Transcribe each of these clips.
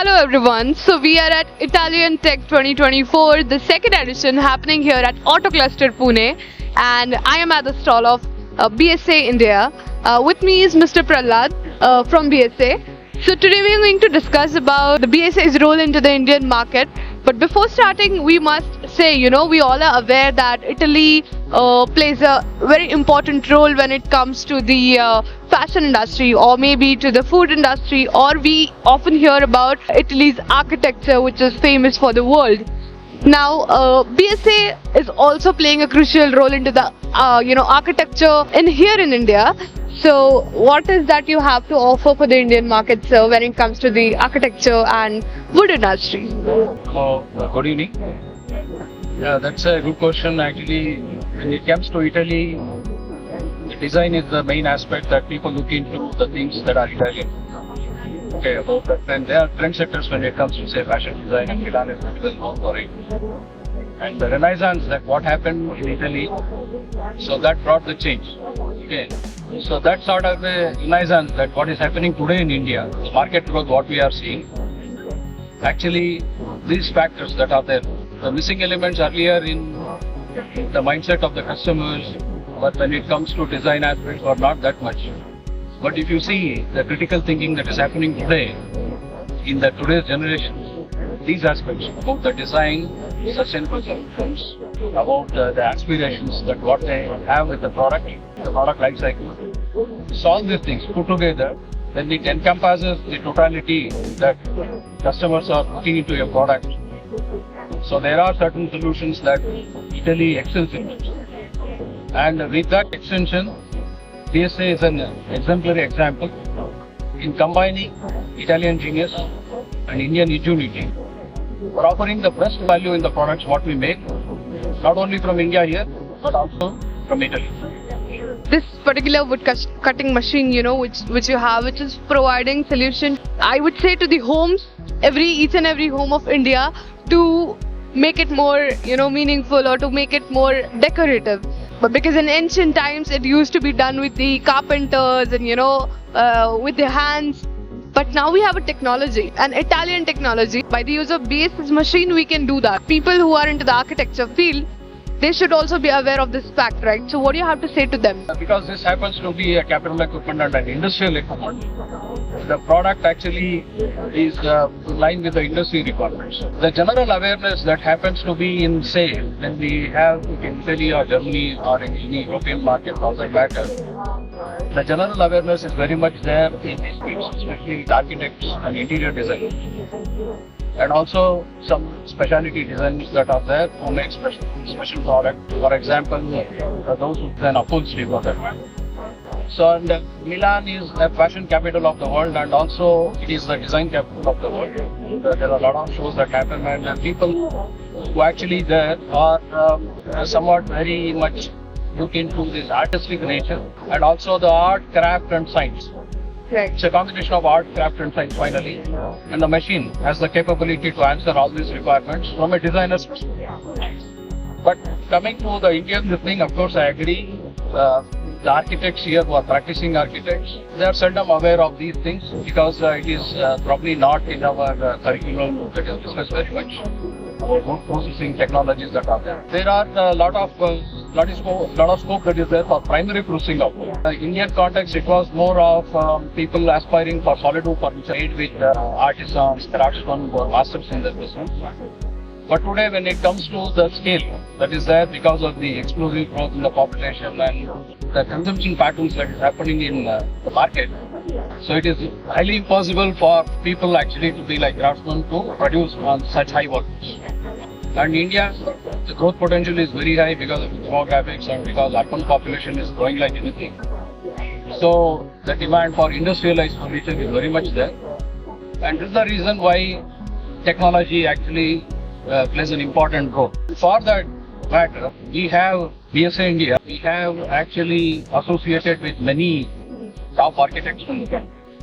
Hello everyone. So we are at Italian Tech 2024, the second edition happening here at Auto Cluster Pune, and I am at the stall of BSA India. With me is Mr. Prahlad from BSA. So today we are going to discuss about the BSA's role into the Indian market. But before starting, we must say, we all are aware that Italy plays a very important role when it comes to the fashion industry or maybe to the food industry, or we often hear about Italy's architecture, which is famous for the world. Now, BSA is also playing a crucial role into the architecture in here in India. So, what is that you have to offer for the Indian market, sir, when it comes to the architecture and wood industry? Good evening. Yeah, that's a good question. Actually, when it comes to Italy, the design is the main aspect that people look into the things that are Italian. Okay, about that, and they are trendsetters when it comes to say fashion design, and Milan is well known for it. And the Renaissance, that what happened in Italy, so that brought the change. Okay, so that sort of a Renaissance, that what is happening today in India, the market growth, what we are seeing. Actually, these factors that are there, the missing elements earlier in the mindset of the customers, but when it comes to design aspects, are not that much. But if you see the critical thinking that is happening today in the today's generation, these aspects about the design, sustainable solutions, about the aspirations that what they have with the product life cycle. So all these things put together, then it encompasses the totality that customers are looking into your product. So there are certain solutions that Italy excels in. And with that extension, BSA is an exemplary example in combining Italian genius and Indian ingenuity for offering the best value in the products what we make, not only from India here, but also from Italy. This particular wood cutting machine, which you have, which is providing solution, I would say, to the homes, each and every home of India, to make it more, meaningful, or to make it more decorative. But because in ancient times it used to be done with the carpenters and with their hands. But now we have a technology, an Italian technology. By the use of BS's machine, we can do that. People who are into the architecture field, they should also be aware of this fact, right? So what do you have to say to them? Because this happens to be a capital equipment and an industrial equipment, the product actually is in line with the industry requirements. The general awareness that happens to be in, say, when we have in Italy or Germany or in any European market, doesn't matter. The general awareness is very much there in these fields, especially architects and interior designers. And also some specialty designs that are there who make special product. For example, those who design upholstery for that matter. So, and Milan is a fashion capital of the world, and also it is the design capital of the world. There are a lot of shows that happen, and people who actually there are somewhat very much look into this artistic nature, and also the art, craft and science. Right. It's a combination of art, craft and science finally, and the machine has the capability to answer all these requirements from a designer's perspective. But coming to the Indian thing, of course I agree, the architects here who are practicing architects, they are seldom aware of these things because it is probably not in our curriculum that is discussed very much. Wood processing technologies that are there. There are a lot of scope that is there for primary processing of wood. In the Indian context, it was more of people aspiring for solid wood furniture made with artisans, craftsmen who are masters in this business. But today, when it comes to the scale that is there because of the explosive growth in the population and the consumption patterns that is happening in the market, so it is highly impossible for people actually to be like craftsmen to produce on such high volumes. And India, the growth potential is very high because of demographics and because urban population is growing like anything. So the demand for industrialized furniture is very much there. And this is the reason why technology actually plays an important role. For that matter, we have BSA India, we have actually associated with many top architects.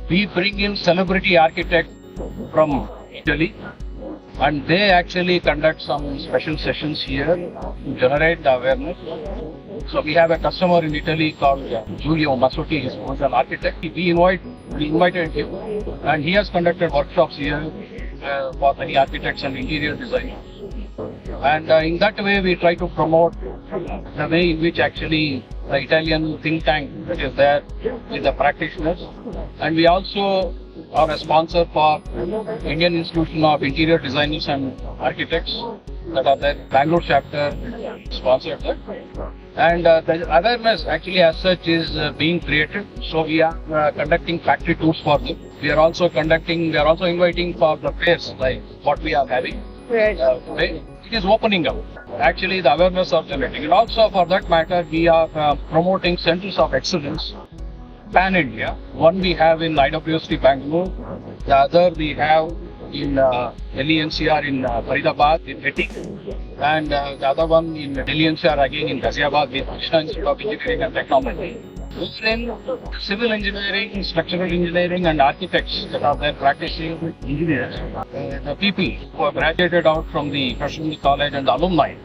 We bring in celebrity architects from Italy, and they actually conduct some special sessions here to generate the awareness. So we have a customer in Italy called Giulio Massotti, who is an architect. We invited him, and he has conducted workshops here for many architects and interior designers. And in that way, we try to promote the way in which actually the Italian think tank that is there with the practitioners. And we also are a sponsor for Indian Institution of Interior Designers and Architects that are there. Bangalore chapter sponsored that. And the awareness actually as such is being created. So we are conducting factory tours for them. We are also inviting for the fairs like what we are having today. It is opening up. Actually, the awareness of generating. And also, for that matter, we are promoting centers of excellence pan India. One we have in IWST Bangalore. The other we have in LENCR in Faridabad, in Etik. And the other one in LENCR again in Ghaziabad with Krishna Institute of Engineering and Technology. In civil engineering, structural engineering and architects that are there practicing engineers, the people who have graduated out from the professional college and the alumni,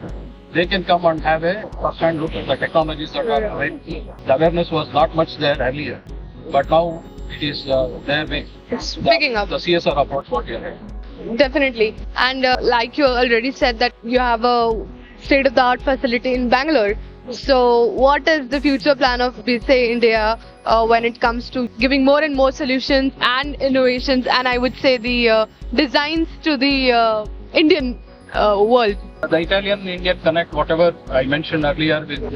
they can come and have a first-hand look at the technologies that are available. The awareness was not much there earlier, but now it is there with It's picking up. the CSR approach what we are having. Definitely. And like you already said that you have a state-of-the-art facility in Bangalore. So what is the future plan of BSA India when it comes to giving more and more solutions and innovations and I would say the designs to the Indian world? The Italian-Indian Connect, whatever I mentioned earlier with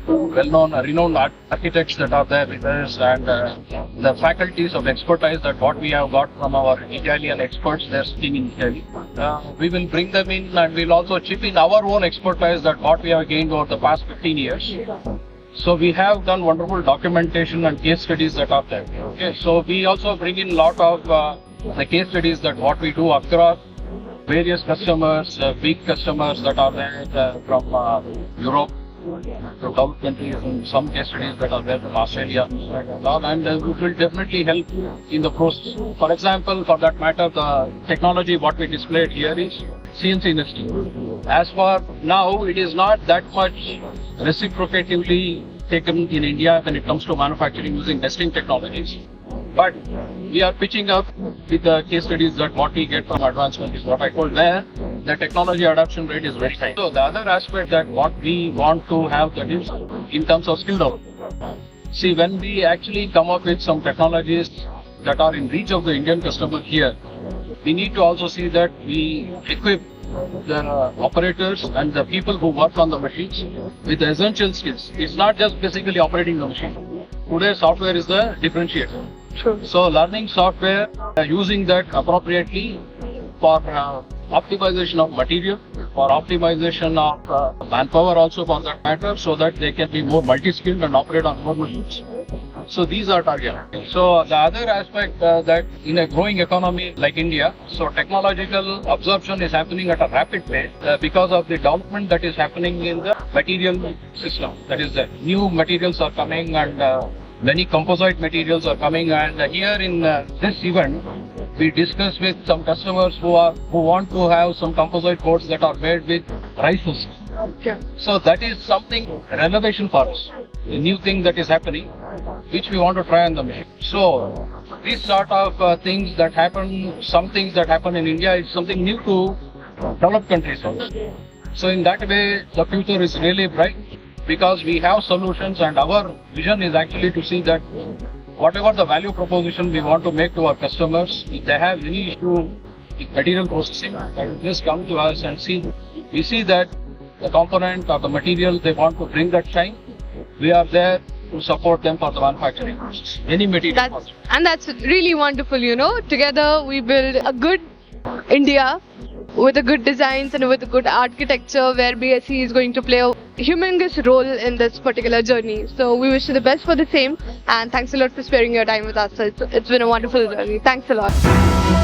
well-known, renowned architects that are there with us and the faculties of expertise that what we have got from our Italian experts, they're sitting in Italy. We will bring them in and we'll also chip in our own expertise that what we have gained over the past 15 years. So we have done wonderful documentation and case studies that are there. Okay, so we also bring in a lot of the case studies that what we do across various customers, big customers that are there from Europe, to Gulf countries, and some case studies that are there from Australia, and it will definitely help in the process. For example, for that matter, the technology what we displayed here is CNC nesting. As for now, it is not that much reciprocatively taken in India when it comes to manufacturing using nesting technologies. But we are pitching up with the case studies that what we get from advancement is what I told there. The technology adoption rate is very high. So the other aspect that what we want to have that is in terms of skill development. See, when we actually come up with some technologies that are in reach of the Indian customer here, we need to also see that we equip the operators and the people who work on the machines with the essential skills. It's not just basically operating the machine. Today, software is the differentiator. True. So learning software, using that appropriately for optimization of material, for optimization of manpower also for that matter, so that they can be more multi-skilled and operate on more machines. So these are targeted. So the other aspect that in a growing economy like India, so technological absorption is happening at a rapid pace because of the development that is happening in the material system. That is, new materials are coming and many composite materials are coming. And here in this event, we discussed with some customers who want to have some composite boards that are made with rices. Okay. So that is something renovation for us, a new thing that is happening, which we want to try on the machine. So these sort of things that happen, some things that happen in India is something new to developed countries also. So in that way, the future is really bright because we have solutions and our vision is actually to see that whatever the value proposition we want to make to our customers, if they have any issue with material processing, they will just come to us and see. We see that the component or the material they want to bring that shine, we are there to support them for the manufacturing process. Any material. That's really wonderful, you know. Together we build a good India with a good designs and with a good architecture where BSE is going to play a humongous role in this particular journey. So we wish you the best for the same and thanks a lot for sparing your time with us. It's been a wonderful journey. Thanks a lot.